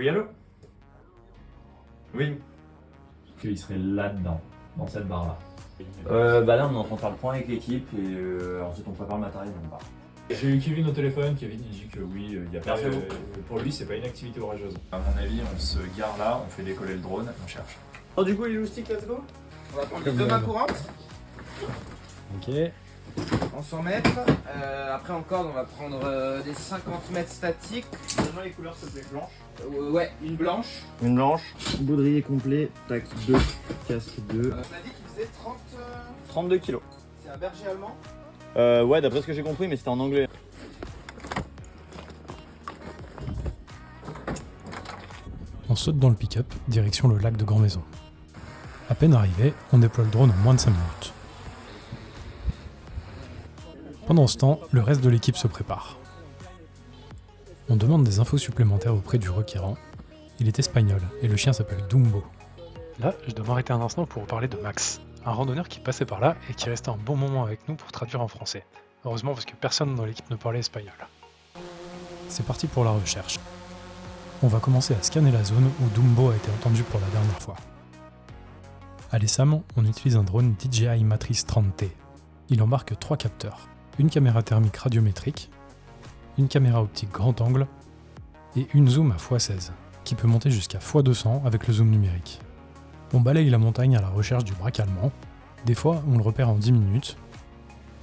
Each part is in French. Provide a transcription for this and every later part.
Oui, allô? Oui. Qu'il serait là-dedans, dans cette barre-là. Bah là, on est en train de faire le point avec l'équipe et ensuite on prépare le matériel et on part. J'ai eu Kevin au téléphone, Kevin il dit que oui, y a pas, Merci beaucoup. pour lui c'est pas une activité orageuse. À mon avis, on se gare là, on fait décoller le drone, on cherche. Oh, du coup, les loustiques, let's go. On va prendre les 2 mains courantes Ok. en 100 mètres. Après, en corde, on va prendre des 50 mètres statiques. Donne-moi les couleurs s'il te plaît, blanche. Ouais, une blanche. Une blanche. Baudrier complet, tac 2, casque 2. On a dit qu'il faisait 30. 32 kilos. C'est un berger allemand. Ouais, d'après ce que j'ai compris, mais c'était en anglais. On saute dans le pick-up, direction le lac de Grand-Maison. À peine arrivé, on déploie le drone en moins de 5 minutes. Pendant ce temps, le reste de l'équipe se prépare. On demande des infos supplémentaires auprès du requérant. Il est espagnol et le chien s'appelle Dumbo. Là, je dois m'arrêter un instant pour vous parler de Max, un randonneur qui passait par là et qui restait un bon moment avec nous pour traduire en français. Heureusement parce que personne dans l'équipe ne parlait espagnol. C'est parti pour la recherche. On va commencer à scanner la zone où Dumbo a été entendu pour la dernière fois. À l'ESAM, on utilise un drone DJI Matrice 30T. Il embarque 3 capteurs, une caméra thermique radiométrique, une caméra optique grand angle et une zoom à x16, qui peut monter jusqu'à x200 avec le zoom numérique. On balaye la montagne à la recherche du braque allemand. Des fois, on le repère en 10 minutes.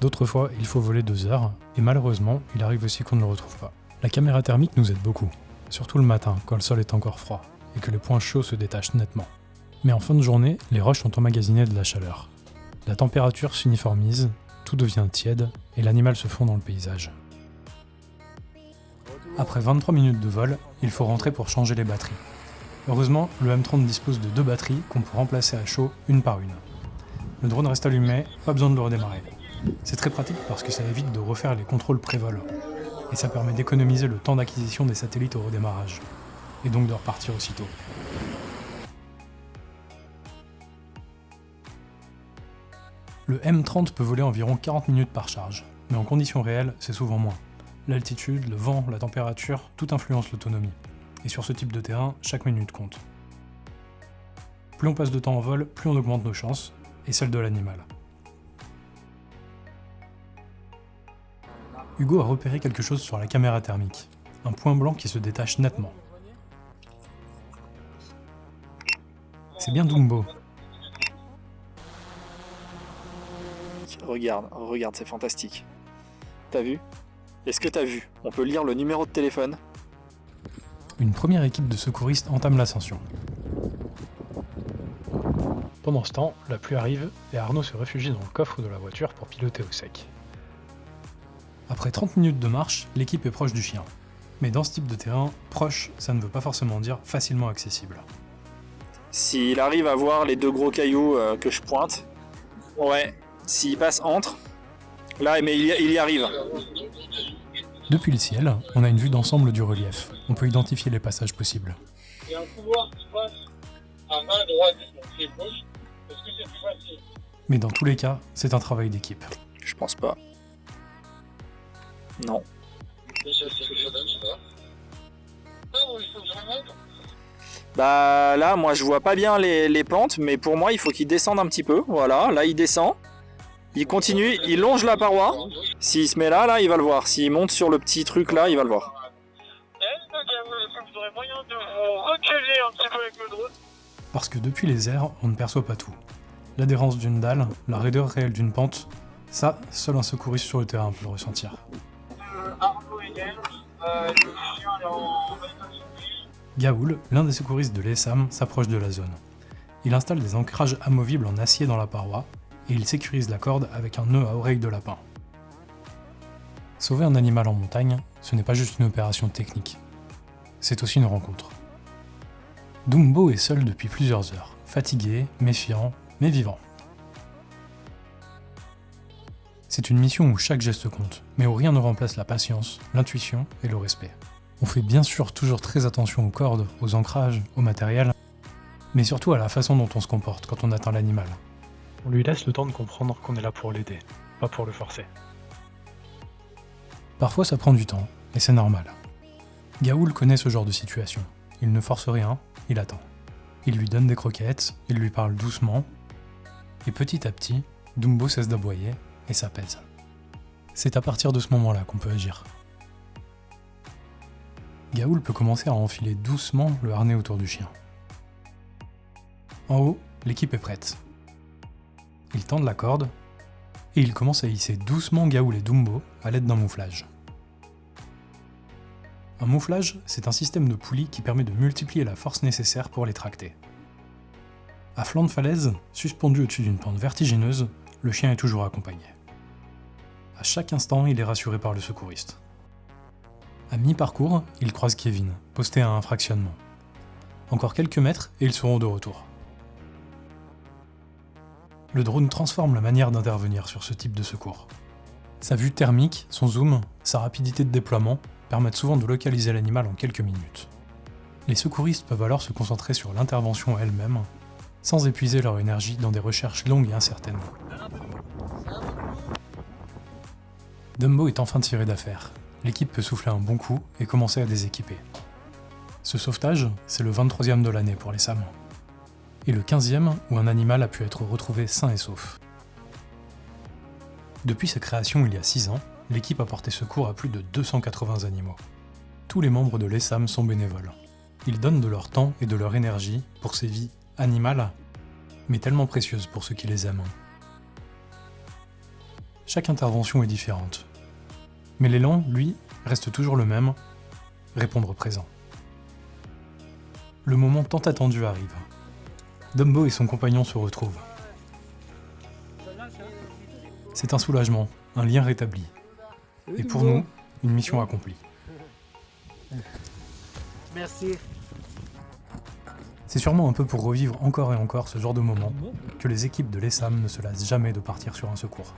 D'autres fois, il faut voler 2 heures, et malheureusement, il arrive aussi qu'on ne le retrouve pas. La caméra thermique nous aide beaucoup, surtout le matin, quand le sol est encore froid, et que les points chauds se détachent nettement. Mais en fin de journée, les roches ont emmagasiné de la chaleur. La température s'uniformise, tout devient tiède, et l'animal se fond dans le paysage. Après 23 minutes de vol, il faut rentrer pour changer les batteries. Heureusement, le M30 dispose de 2 batteries qu'on peut remplacer à chaud une par une. Le drone reste allumé, pas besoin de le redémarrer. C'est très pratique parce que ça évite de refaire les contrôles pré-vol. Et ça permet d'économiser le temps d'acquisition des satellites au redémarrage. Et donc de repartir aussitôt. Le M30 peut voler environ 40 minutes par charge, mais en conditions réelles, c'est souvent moins. L'altitude, le vent, la température, tout influence l'autonomie. Et sur ce type de terrain, chaque minute compte. Plus on passe de temps en vol, plus on augmente nos chances, et celles de l'animal. Hugo a repéré quelque chose sur la caméra thermique, un point blanc qui se détache nettement. C'est bien Dumbo. Regarde, c'est fantastique. T'as vu? Est-ce que t'as vu? On peut lire le numéro de téléphone. Une première équipe de secouristes entame l'ascension. Pendant ce temps, la pluie arrive et Arnaud se réfugie dans le coffre de la voiture pour piloter au sec. Après 30 minutes de marche, l'équipe est proche du chien. Mais dans ce type de terrain, proche, ça ne veut pas forcément dire facilement accessible. S'il arrive à voir les 2 gros cailloux que je pointe, ouais, s'il passe entre, là, mais il y arrive. Depuis le ciel, on a une vue d'ensemble du relief. On peut identifier les passages possibles. Il y a un couloir qui passe à main droite, donc c'est gauche. Est-ce que c'est plus facile? Mais dans tous les cas, c'est un travail d'équipe. Je pense pas. Non. Et c'est ce que ça donne, je sais pas. Ah oui, il faut que je remonte. Bah là, moi je vois pas bien les pentes, mais pour moi il faut qu'il descende un petit peu. Voilà, là il descend. Il continue, il longe la paroi. S'il se met là, il va le voir. S'il monte sur le petit truc là, il va le voir. Vous aurez moyen de vous reculer un petit peu avec le drone. Parce que depuis les airs, on ne perçoit pas tout. L'adhérence d'une dalle, la raideur réelle d'une pente, ça, seul un secouriste sur le terrain peut le ressentir. Arnaud et Gaël, le chien est en méditation. Gaoul, l'un des secouristes de l'ESAM, s'approche de la zone. Il installe des ancrages amovibles en acier dans la paroi et il sécurise la corde avec un nœud à oreille de lapin. Sauver un animal en montagne, ce n'est pas juste une opération technique. C'est aussi une rencontre. Dumbo est seul depuis plusieurs heures, fatigué, méfiant, mais vivant. C'est une mission où chaque geste compte, mais où rien ne remplace la patience, l'intuition et le respect. On fait bien sûr toujours très attention aux cordes, aux ancrages, au matériel, mais surtout à la façon dont on se comporte quand on atteint l'animal. On lui laisse le temps de comprendre qu'on est là pour l'aider, pas pour le forcer. Parfois ça prend du temps, et c'est normal. Gaoul connaît ce genre de situation. il ne force rien, il attend. Il lui donne des croquettes, il lui parle doucement, et petit à petit, Dumbo cesse d'aboyer et s'apaise. C'est à partir de ce moment-là qu'on peut agir. Gaoul peut commencer à enfiler doucement le harnais autour du chien. En haut, l'équipe est prête. Ils tendent la corde, et ils commencent à hisser doucement Gaoul et Dumbo à l'aide d'un mouflage. Un mouflage, c'est un système de poulies qui permet de multiplier la force nécessaire pour les tracter. À flanc de falaise, suspendu au-dessus d'une pente vertigineuse, le chien est toujours accompagné. À chaque instant, il est rassuré par le secouriste. À mi-parcours, il croise Kevin, posté à un fractionnement. Encore quelques mètres et ils seront de retour. Le drone transforme la manière d'intervenir sur ce type de secours. Sa vue thermique, son zoom, sa rapidité de déploiement permettent souvent de localiser l'animal en quelques minutes. Les secouristes peuvent alors se concentrer sur l'intervention elle-même, sans épuiser leur énergie dans des recherches longues et incertaines. Dumbo est enfin tiré d'affaire. L'équipe peut souffler un bon coup et commencer à déséquiper. Ce sauvetage, c'est le 23e de l'année pour les SAM. Et le 15e où un animal a pu être retrouvé sain et sauf. Depuis sa création il y a 6 ans, l'équipe a porté secours à plus de 280 animaux. Tous les membres de l'ESAM sont bénévoles. Ils donnent de leur temps et de leur énergie pour ces vies animales, mais tellement précieuses pour ceux qui les aiment. Chaque intervention est différente. Mais l'élan, lui, reste toujours le même, répondre présent. Le moment tant attendu arrive. Dumbo et son compagnon se retrouvent. C'est un soulagement, un lien rétabli. Et pour nous, une mission accomplie. Merci. C'est sûrement un peu pour revivre encore et encore ce genre de moment que les équipes de l'ESAM ne se lassent jamais de partir sur un secours.